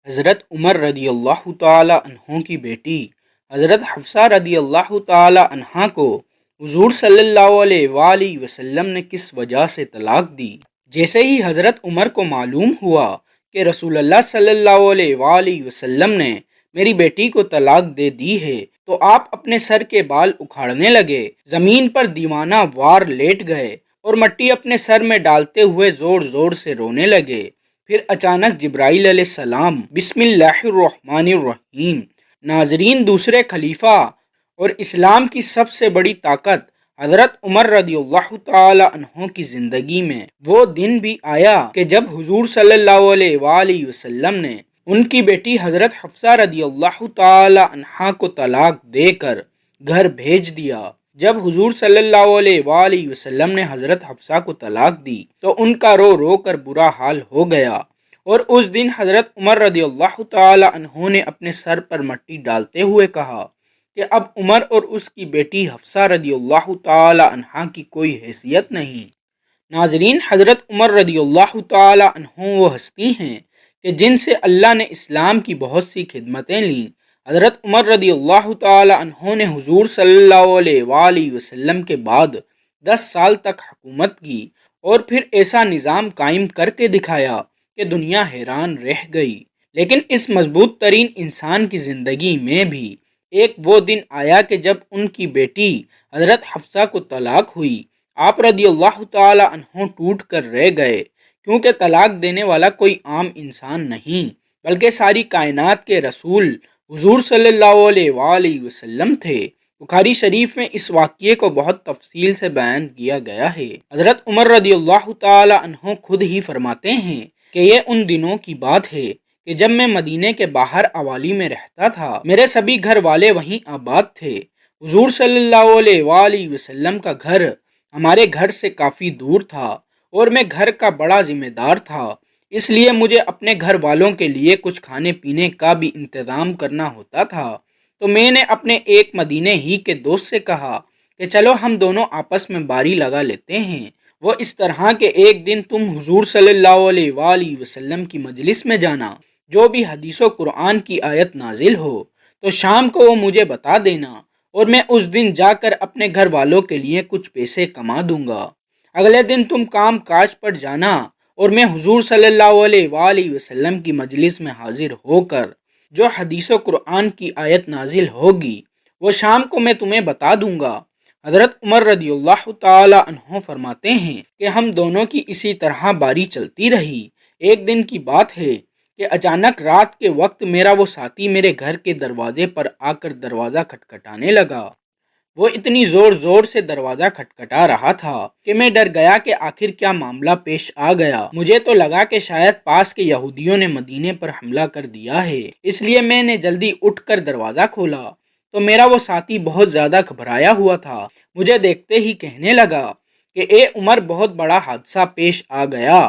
حضرت عمر رضی اللہ تعالی عنہ کی بیٹی حضرت حفصہ رضی اللہ تعالی عنہ کو حضور صلی اللہ علیہ وآلہ وسلم نے کس وجہ سے طلاق دی؟ جیسے ہی حضرت عمر کو معلوم ہوا کہ رسول اللہ صلی اللہ علیہ وآلہ وسلم نے میری بیٹی کو طلاق دے دی ہے تو آپ اپنے سر کے بال اکھاڑنے لگے، زمین پر دیوانہ وار لیٹ گئے اور مٹی اپنے سر میں ڈالتے ہوئے زور زور سے رونے لگے۔ پھر اچانک جبرائیل علیہ السلام بسم اللہ الرحمن الرحیم۔ ناظرین، دوسرے خلیفہ اور اسلام کی سب سے بڑی طاقت حضرت عمر رضی اللہ تعالی عنہ کی زندگی میں وہ دن بھی آیا کہ جب حضور صلی اللہ علیہ وآلہ وسلم نے ان کی بیٹی حضرت حفصہ رضی اللہ تعالی عنہ کو طلاق دے کر گھر بھیج دیا۔ جب حضور صلی اللہ علیہ وآلہ وسلم نے حضرت حفصہ کو طلاق دی تو ان کا رو رو کر برا حال ہو گیا، اور اس دن حضرت عمر رضی اللہ تعالی عنہ نے اپنے سر پر مٹی ڈالتے ہوئے کہا کہ اب عمر اور اس کی بیٹی حفصہ رضی اللہ تعالی عنہ کی کوئی حیثیت نہیں۔ ناظرین، حضرت عمر رضی اللہ تعالی عنہ وہ ہستی ہیں کہ جن سے اللہ نے اسلام کی بہت سی خدمتیں لیں۔ حضرت عمر رضی اللہ تعالی عنہ نے حضور صلی اللہ علیہ وآلہ وسلم کے بعد 10 سال تک حکومت کی اور پھر ایسا نظام قائم کر کے دکھایا کہ دنیا حیران رہ گئی۔ لیکن اس مضبوط ترین انسان کی زندگی میں بھی ایک وہ دن آیا کہ جب ان کی بیٹی حضرت حفصہ کو طلاق ہوئی، آپ رضی اللہ تعالی عنہ ٹوٹ کر رہ گئے، کیونکہ طلاق دینے والا کوئی عام انسان نہیں بلکہ ساری کائنات کے رسول حضور صلی اللہ علیہ وآلہ وسلم تھے۔ بخاری شریف میں اس واقعے کو بہت تفصیل سے بیان کیا گیا ہے۔ حضرت عمر رضی اللہ تعالی عنہ خود ہی فرماتے ہیں کہ یہ ان دنوں کی بات ہے کہ جب میں مدینے کے باہر عوالی میں رہتا تھا، میرے سبھی گھر والے وہیں آباد تھے۔ حضور صلی اللہ علیہ وآلہ وسلم کا گھر ہمارے گھر سے کافی دور تھا اور میں گھر کا بڑا ذمہ دار تھا، اس لیے مجھے اپنے گھر والوں کے لیے کچھ کھانے پینے کا بھی انتظام کرنا ہوتا تھا۔ تو میں نے اپنے ایک مدینے ہی کے دوست سے کہا کہ چلو ہم دونوں آپس میں باری لگا لیتے ہیں۔ وہ اس طرح کہ ایک دن تم حضور صلی اللہ علیہ وآلہ وسلم کی مجلس میں جانا، جو بھی حدیث و قرآن کی آیت نازل ہو تو شام کو وہ مجھے بتا دینا اور میں اس دن جا کر اپنے گھر والوں کے لیے کچھ پیسے کما دوں گا۔ اگلے دن تم کام کاج پر جانا اور میں حضور صلی اللہ علیہ وآلہ وسلم کی مجلس میں حاضر ہو کر جو حدیث و قرآن کی آیت نازل ہوگی وہ شام کو میں تمہیں بتا دوں گا۔ حضرت عمر رضی اللہ تعالی عنہ فرماتے ہیں کہ ہم دونوں کی اسی طرح باری چلتی رہی۔ ایک دن کی بات ہے کہ اچانک رات کے وقت میرا وہ ساتھی میرے گھر کے دروازے پر آ کر دروازہ کھٹکھٹانے لگا۔ وہ اتنی زور زور سے دروازہ کھٹکھٹا رہا تھا کہ میں ڈر گیا کہ آخر کیا معاملہ پیش آ گیا۔ مجھے تو لگا کہ شاید پاس کے یہودیوں نے مدینے پر حملہ کر دیا ہے، اس لیے میں نے جلدی اٹھ کر دروازہ کھولا تو میرا وہ ساتھی بہت زیادہ گھبرایا ہوا تھا۔ مجھے دیکھتے ہی کہنے لگا کہ اے عمر، بہت بڑا حادثہ پیش آ گیا۔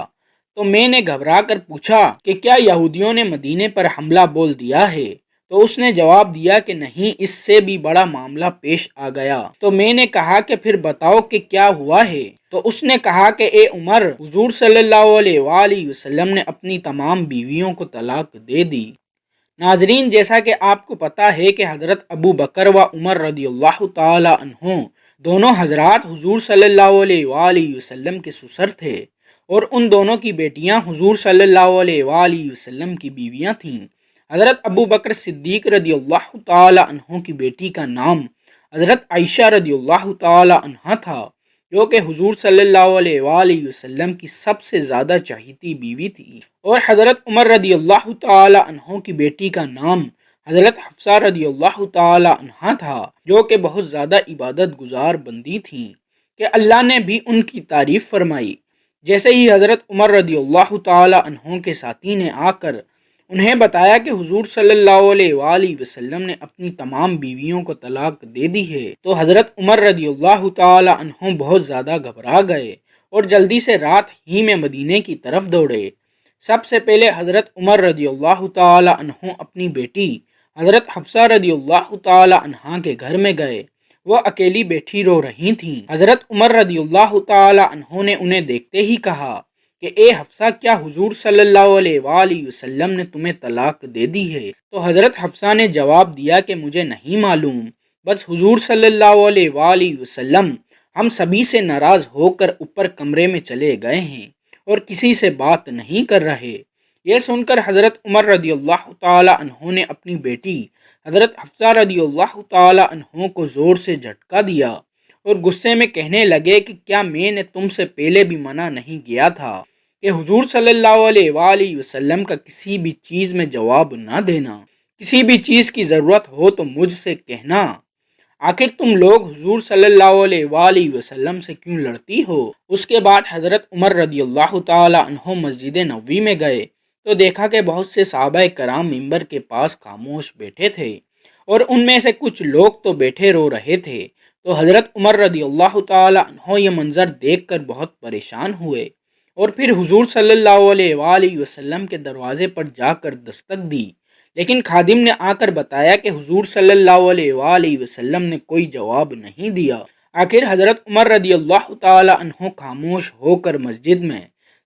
تو میں نے گھبرا کر پوچھا کہ کیا یہودیوں نے مدینے پر حملہ بول دیا ہے؟ تو اس نے جواب دیا کہ نہیں، اس سے بھی بڑا معاملہ پیش آ گیا۔ تو میں نے کہا کہ پھر بتاؤ کہ کیا ہوا ہے؟ تو اس نے کہا کہ اے عمر، حضور صلی اللہ علیہ وآلہ وسلم نے اپنی تمام بیویوں کو طلاق دے دی۔ ناظرین، جیسا کہ آپ کو پتا ہے کہ حضرت ابو بکر و عمر رضی اللہ تعالی عنہ دونوں حضرات حضور صلی اللہ علیہ وآلہ وسلم کے سسر تھے، اور ان دونوں کی بیٹیاں حضور صلی اللہ علیہ وآلہ وسلم کی بیویاں تھیں۔ حضرت ابو بکر صدیق رضی اللہ تعالی عنہ کی بیٹی کا نام حضرت عائشہ رضی اللہ تعالی عنہ تھا، جو کہ حضور صلی اللہ علیہ وآلہ وسلم کی سب سے زیادہ چہیتی بیوی تھی، اور حضرت عمر رضی اللہ تعالی عنہ کی بیٹی کا نام حضرت حفصہ رضی اللہ تعالی عنہ تھا، جو کہ بہت زیادہ عبادت گزار بندی تھیں کہ اللہ نے بھی ان کی تعریف فرمائی۔ جیسے ہی حضرت عمر رضی اللہ تعالی عنہ کے ساتھی نے آ کر انہیں بتایا کہ حضور صلی اللہ علیہ وآلہ وسلم نے اپنی تمام بیویوں کو طلاق دے دی ہے، تو حضرت عمر رضی اللہ تعالی عنہ بہت زیادہ گھبرا گئے اور جلدی سے رات ہی میں مدینے کی طرف دوڑے۔ سب سے پہلے حضرت عمر رضی اللہ تعالی عنہ اپنی بیٹی حضرت حفصہ رضی اللہ تعالی عنہ کے گھر میں گئے۔ وہ اکیلی بیٹھی رو رہی تھیں۔ حضرت عمر رضی اللہ تعالی عنہ نے انہیں دیکھتے ہی کہا کہ اے حفصہ کیا حضور صلی اللہ علیہ وآلہ وسلم نے تمہیں طلاق دے دی ہے؟ تو حضرت حفصہ نے جواب دیا کہ مجھے نہیں معلوم، بس حضور صلی اللہ علیہ وآلہ وسلم ہم سبھی سے ناراض ہو کر اوپر کمرے میں چلے گئے ہیں اور کسی سے بات نہیں کر رہے۔ یہ سن کر حضرت عمر رضی اللہ تعالی عنہ نے اپنی بیٹی حضرت حفصہ رضی اللہ تعالی عنہ کو زور سے جھٹکا دیا اور غصے میں کہنے لگے کہ کیا میں نے تم سے پہلے بھی منع نہیں کیا تھا کہ حضور صلی اللہ علیہ وآلہ وسلم کا کسی بھی چیز میں جواب نہ دینا، کسی بھی چیز کی ضرورت ہو تو مجھ سے کہنا، آخر تم لوگ حضور صلی اللہ علیہ وآلہ وسلم سے کیوں لڑتی ہو؟ اس کے بعد حضرت عمر رضی اللہ تعالی عنہ مسجد نبوی میں گئے تو دیکھا کہ بہت سے صحابہ کرام ممبر کے پاس خاموش بیٹھے تھے اور ان میں سے کچھ لوگ تو بیٹھے رو رہے تھے۔ تو حضرت عمر رضی اللہ تعالی عنہ یہ منظر دیکھ کر بہت پریشان ہوئے اور پھر حضور صلی اللہ علیہ وآلہ وسلم کے دروازے پر جا کر دستک دی، لیکن خادم نے آ کر بتایا کہ حضور صلی اللہ علیہ وآلہ وسلم نے کوئی جواب نہیں دیا۔ آخر حضرت عمر رضی اللہ تعالی عنہ خاموش ہو کر مسجد میں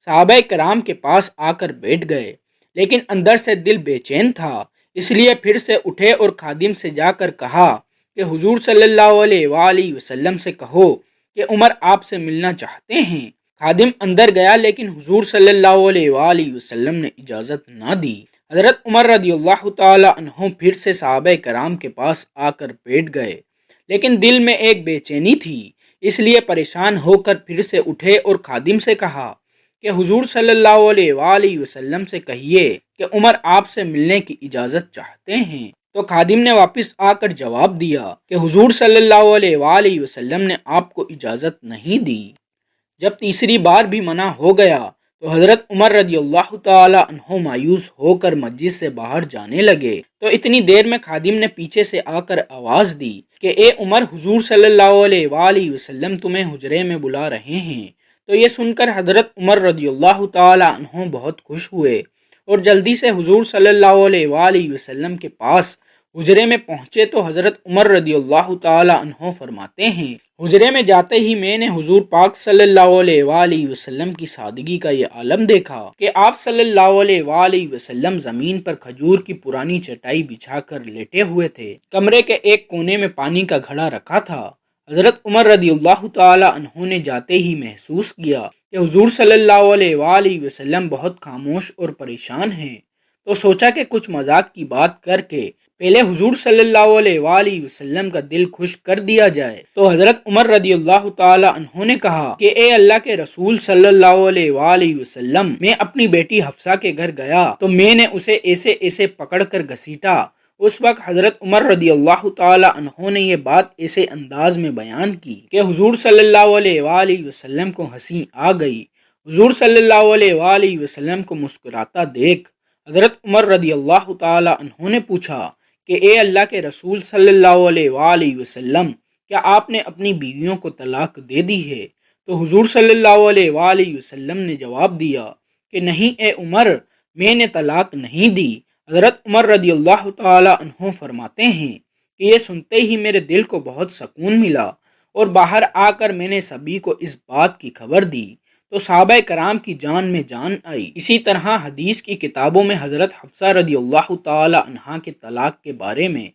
صحابہ کرام کے پاس آ کر بیٹھ گئے، لیکن اندر سے دل بے چین تھا، اس لیے پھر سے اٹھے اور خادم سے جا کر کہا کہ حضور صلی اللہ علیہ وآلہ وسلم سے کہو کہ عمر آپ سے ملنا چاہتے ہیں۔ خادم اندر گیا لیکن حضور صلی اللہ علیہ وآلہ وسلم نے اجازت نہ دی۔ حضرت عمر رضی اللہ تعالی عنہ پھر سے صحابہ کرام کے پاس آ کر بیٹھ گئے، لیکن دل میں ایک بے چینی تھی، اس لیے پریشان ہو کر پھر سے اٹھے اور خادم سے کہا کہ حضور صلی اللہ علیہ وآلہ وسلم سے کہیے کہ عمر آپ سے ملنے کی اجازت چاہتے ہیں۔ تو خادم نے واپس آ کر جواب دیا کہ حضور صلی اللہ علیہ وآلہ وسلم نے آپ کو اجازت نہیں دی۔ جب تیسری بار بھی منع ہو گیا تو حضرت عمر رضی اللہ تعالی عنہ مایوس ہو کر مسجد سے باہر جانے لگے تو اتنی دیر میں خادم نے پیچھے سے آ کر آواز دی کہ اے عمر، حضور صلی اللہ علیہ وآلہ وسلم تمہیں حجرے میں بلا رہے ہیں۔ تو یہ سن کر حضرت عمر رضی اللہ تعالی عنہ بہت خوش ہوئے اور جلدی سے حضور صلی اللہ علیہ وآلہ وسلم کے پاس حجرے میں پہنچے تو حضرت عمر رضی اللہ تعالی عنہ فرماتے ہیں، حجرے میں جاتے ہی میں نے حضور پاک صلی اللہ علیہ وآلہ وسلم کی سادگی کا یہ عالم دیکھا کہ آپ صلی اللہ علیہ وآلہ وسلم زمین پر کھجور کی پرانی چٹائی بچھا کر لیٹے ہوئے تھے، کمرے کے ایک کونے میں پانی کا گھڑا رکھا تھا۔ حضرت عمر رضی اللہ تعالی عنہ نے جاتے ہی محسوس کیا کہ حضور صلی اللہ علیہ وآلہ وسلم بہت خاموش اور پریشان ہیں، تو سوچا کہ کچھ مذاق کی بات کر کے پہلے حضور صلی اللہ علیہ وآلہ وسلم کا دل خوش کر دیا جائے۔ تو حضرت عمر رضی اللہ تعالی عنہ نے کہا کہ اے اللہ کے رسول صلی اللہ علیہ وآلہ وسلم، میں اپنی بیٹی حفصہ کے گھر گیا تو میں نے اسے ایسے ایسے پکڑ کر گھسیٹا۔ اس وقت حضرت عمر رضی اللہ تعالی عنہ نے یہ بات ایسے انداز میں بیان کی کہ حضور صلی اللہ علیہ وآلہ وسلم کو ہنسی آ گئی۔ حضور صلی اللہ علیہ وآلہ وسلم کو مسکراتا دیکھ حضرت عمر رضی اللہ تعالی عنہ نے پوچھا کہ اے اللہ کے رسول صلی اللہ علیہ وآلہ وسلم، کیا آپ نے اپنی بیویوں کو طلاق دے دی ہے؟ تو حضور صلی اللہ علیہ وآلہ وسلم نے جواب دیا کہ نہیں اے عمر، میں نے طلاق نہیں دی۔ حضرت عمر رضی اللہ تعالی عنہ فرماتے ہیں کہ یہ سنتے ہی میرے دل کو بہت سکون ملا اور باہر آ کر میں نے سبھی کو اس بات کی خبر دی تو صحابہ کرام کی جان میں جان آئی۔ اسی طرح حدیث کی کتابوں میں حضرت حفصہ رضی اللہ تعالی عنہا کے طلاق کے بارے میں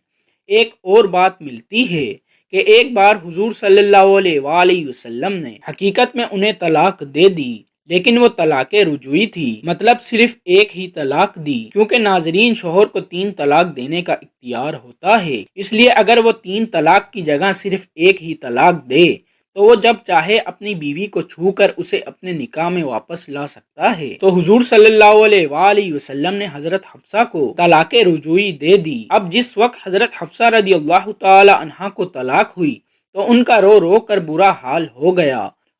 ایک اور بات ملتی ہے کہ ایک بار حضور صلی اللہ علیہ وآلہ وسلم نے حقیقت میں انہیں طلاق دے دی، لیکن وہ طلاق رجوعی تھی، مطلب صرف ایک ہی طلاق دی، کیونکہ ناظرین شوہر کو 3 طلاق دینے کا اختیار ہوتا ہے، اس لیے اگر وہ 3 طلاق کی جگہ صرف ایک ہی طلاق دے تو وہ جب چاہے اپنی بیوی کو چھو کر اسے اپنے نکاح میں واپس لا سکتا ہے۔ تو حضور صلی اللہ علیہ وآلہ وسلم نے حضرت حفصہ کو طلاق رجوعی دے دی۔ اب جس وقت حضرت حفصہ رضی اللہ تعالی عنہا کو طلاق ہوئی تو ان کا رو رو کر برا حال ہو گیا،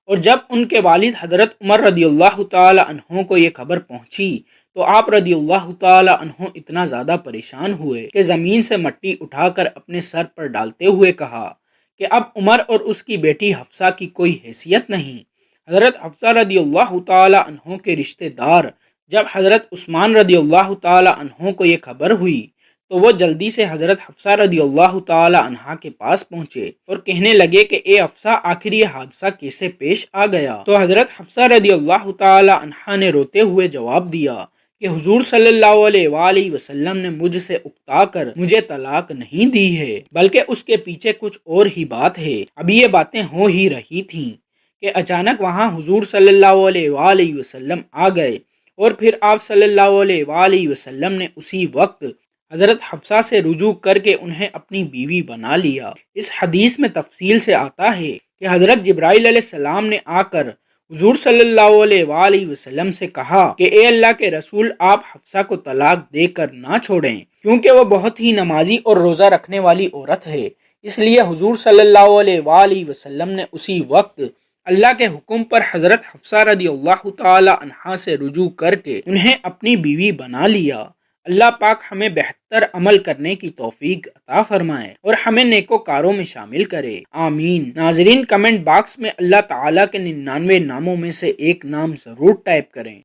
اور جب ان کے والد حضرت عمر رضی اللہ تعالی عنہ کو یہ خبر پہنچی تو آپ رضی اللہ تعالی عنہ اتنا زیادہ پریشان ہوئے کہ زمین سے مٹی اٹھا کر اپنے سر پر ڈالتے ہوئے کہا کہ اب عمر اور اس کی بیٹی حفصہ کی کوئی حیثیت نہیں۔ حضرت حفصہ رضی اللہ تعالی عنہ کے رشتہ دار جب حضرت عثمان رضی اللہ تعالی عنہ کو یہ خبر ہوئی تو وہ جلدی سے حضرت حفصہ رضی اللہ تعالی عنہا کے پاس پہنچے اور کہنے لگے کہ اے حفصہ آخر یہ حادثہ کیسے پیش آ گیا؟ تو حضرت حفصہ رضی اللہ تعالی عنہا نے روتے ہوئے جواب دیا کہ حضور صلی اللہ علیہ وآلہ وسلم نے مجھ سے اکتا کر مجھے طلاق نہیں دی ہے، بلکہ اس کے پیچھے کچھ اور ہی بات ہے۔ اب یہ باتیں ہو ہی رہی تھیں کہ اچانک وہاں حضور صلی اللہ علیہ وآلہ وسلم آ گئے اور پھر آپ صلی اللہ علیہ وآلہ وسلم نے اسی وقت حضرت حفصہ سے رجوع کر کے انہیں اپنی بیوی بنا لیا۔ اس حدیث میں تفصیل سے آتا ہے کہ حضرت جبرائیل علیہ السلام نے آ کر حضور صلی اللہ علیہ وآلہ وسلم سے کہا کہ اے اللہ کے رسول، آپ حفصہ کو طلاق دے کر نہ چھوڑیں، کیونکہ وہ بہت ہی نمازی اور روزہ رکھنے والی عورت ہے۔ اس لیے حضور صلی اللہ علیہ وآلہ وسلم نے اسی وقت اللہ کے حکم پر حضرت حفصہ رضی اللہ تعالی عنہا سے رجوع کر کے انہیں اپنی بیوی بنا لیا۔ اللہ پاک ہمیں بہتر عمل کرنے کی توفیق عطا فرمائے اور ہمیں نیکوکاروں میں شامل کرے، آمین۔ ناظرین، کمنٹ باکس میں اللہ تعالیٰ کے 99 ناموں میں سے ایک نام ضرور ٹائپ کریں۔